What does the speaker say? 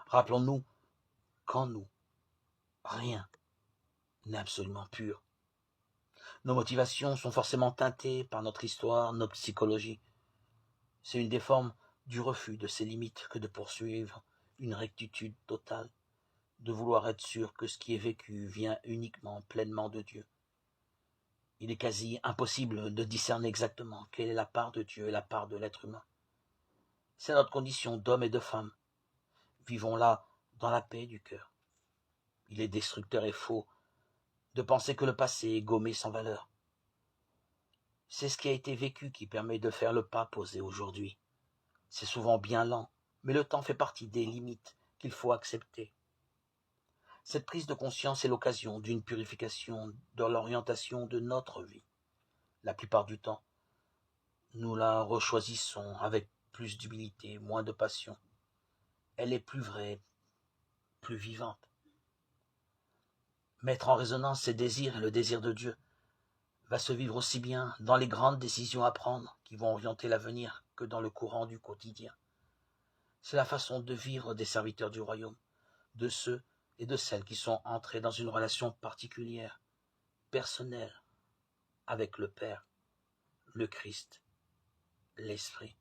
Rappelons-nous qu'en nous, rien n'est absolument pur. Nos motivations sont forcément teintées par notre histoire, notre psychologie. C'est une des formes du refus de ses limites que de poursuivre une rectitude totale, de vouloir être sûr que ce qui est vécu vient uniquement, pleinement de Dieu. Il est quasi impossible de discerner exactement quelle est la part de Dieu et la part de l'être humain. C'est notre condition d'homme et de femme. Vivons là dans la paix du cœur. Il est destructeur et faux de penser que le passé est gommé sans valeur. C'est ce qui a été vécu qui permet de faire le pas posé aujourd'hui. C'est souvent bien lent, mais le temps fait partie des limites qu'il faut accepter. Cette prise de conscience est l'occasion d'une purification de l'orientation de notre vie. La plupart du temps, nous la rechoisissons avec plus d'humilité, moins de passion. Elle est plus vraie, plus vivante. Mettre en résonance ses désirs et le désir de Dieu va se vivre aussi bien dans les grandes décisions à prendre qui vont orienter l'avenir que dans le courant du quotidien. C'est la façon de vivre des serviteurs du royaume, de ceux et de celles qui sont entrés dans une relation particulière, personnelle, avec le Père, le Christ, l'Esprit.